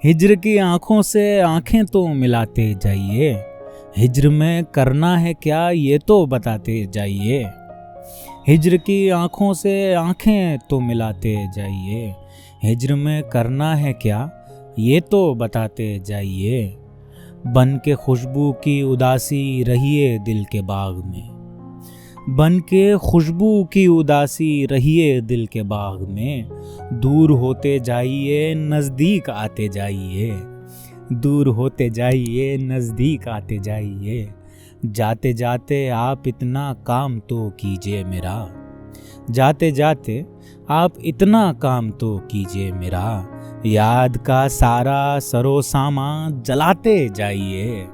हिज्र की आंखों से आंखें तो मिलाते जाइए। हिज्र में करना है क्या ये तो बताते जाइए। हिज्र की आंखों से आंखें तो मिलाते जाइए। हिज्र में करना है क्या ये तो बताते जाइए। बन के खुशबू की उदासी रहिए दिल के बाग में। बन के खुशबू की उदासी रहिए दिल के बाग में। दूर होते जाइए नज़दीक आते जाइए। दूर होते जाइए नज़दीक आते जाइए। जाते जाते आप इतना काम तो कीजिए मेरा। जाते जाते आप इतना काम तो कीजिए मेरा। याद का सारा सरोसामा जलाते जाइए।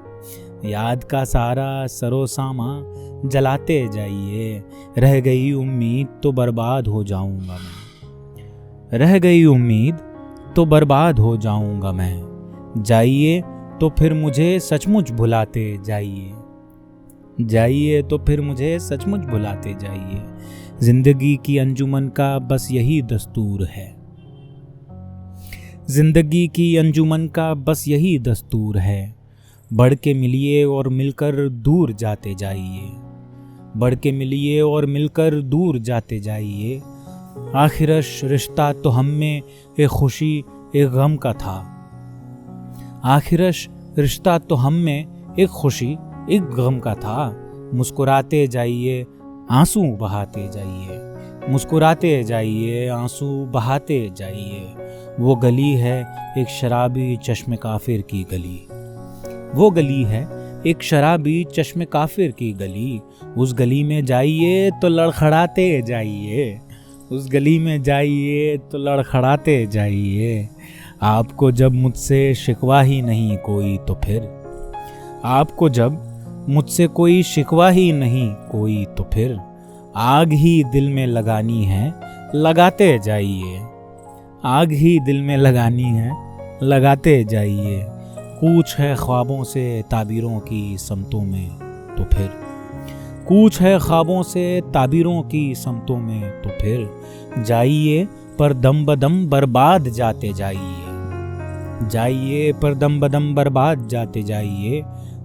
याद का सारा सरोसामा जलाते जाइए। रह गई उम्मीद तो बर्बाद हो जाऊंगा मैं। रह गई उम्मीद तो बर्बाद हो जाऊंगा मैं। जाइए तो फिर मुझे सचमुच भुलाते जाइए। जाइए तो फिर मुझे सचमुच भुलाते जाइए। जिंदगी की अंजुमन का बस यही दस्तूर है। जिंदगी की अंजुमन का बस यही दस्तूर है। बढ़ के मिलिए और मिलकर दूर जाते जाइए। बढ़ के मिलिए और मिलकर दूर जाते जाइए। आखिरश रिश्ता तो हम में एक खुशी एक गम का था। आखिरश रिश्ता तो हम में एक खुशी एक गम का था। मुस्कुराते जाइए आंसू बहाते जाइए। मुस्कुराते जाइए आंसू बहाते जाइए। वो गली है एक शराबी चश्मे काफिर की गली। वो गली है एक शराबी चश्मे काफिर की गली। उस गली में जाइए तो लड़खड़ाते जाइए। उस गली में जाइए तो लड़खड़ाते जाइए। आपको जब मुझसे शिकवा ही नहीं कोई तो फिर। आपको जब मुझसे कोई शिकवा ही नहीं कोई तो फिर। आग ही दिल में लगानी है लगाते जाइए। आग ही दिल में लगानी है लगाते जाइए। कूच है ख्वाबों से ताबीरों की समतों में तो फिर। कूच है ख्वाबों से ताबीरों की समतों में तो फिर। जाइए पर दम बदम बर्बाद जाते जाइए। जाइए पर दम बदम बर्बाद जाते जाइए।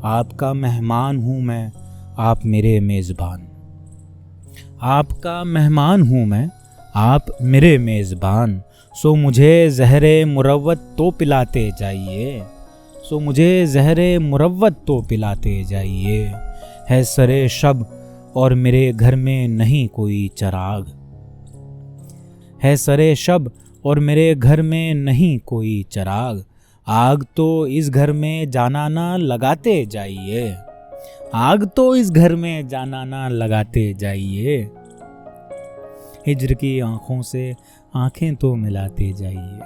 आपका मेहमान हूँ मैं आप मेरे मेज़बान। आपका मेहमान हूँ मैं आप मेरे मेज़बान। सो मुझे ज़हरे मुरव्वत तो पिलाते जाइए। सो मुझे ज़हरे मुरव्वत तो पिलाते जाइए। है सरे शब और मेरे घर में नहीं कोई चराग। है सरे शब और मेरे घर में नहीं कोई चराग। आग तो इस घर में जाना ना लगाते जाइए। आग तो इस घर में जाना ना लगाते जाइए। हिज्र की आंखों से आंखें तो मिलाते जाइए।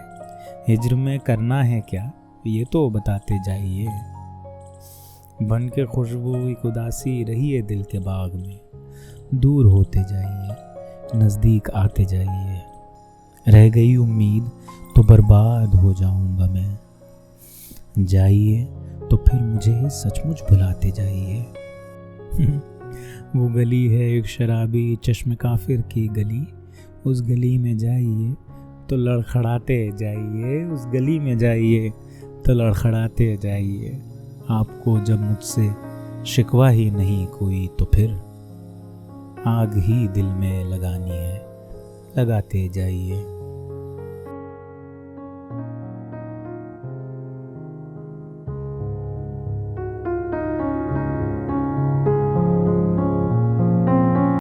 हिज्र में करना है क्या ये तो बताते जाइए। बन के खुशबू एक उदासी रहिए दिल के बाग में। दूर होते जाइए नज़दीक आते जाइए। रह गई उम्मीद तो बर्बाद हो जाऊंगा मैं। जाइए तो फिर मुझे सचमुच भुलाते जाइए। वो गली है एक शराबी चश्मे काफिर की गली। उस गली में जाइए तो लड़खड़ाते जाइए। उस गली में जाइए तो लड़खड़ाते जाइए। आपको जब मुझसे शिकवा ही नहीं कोई तो फिर। आग ही दिल में लगानी है लगाते जाइए।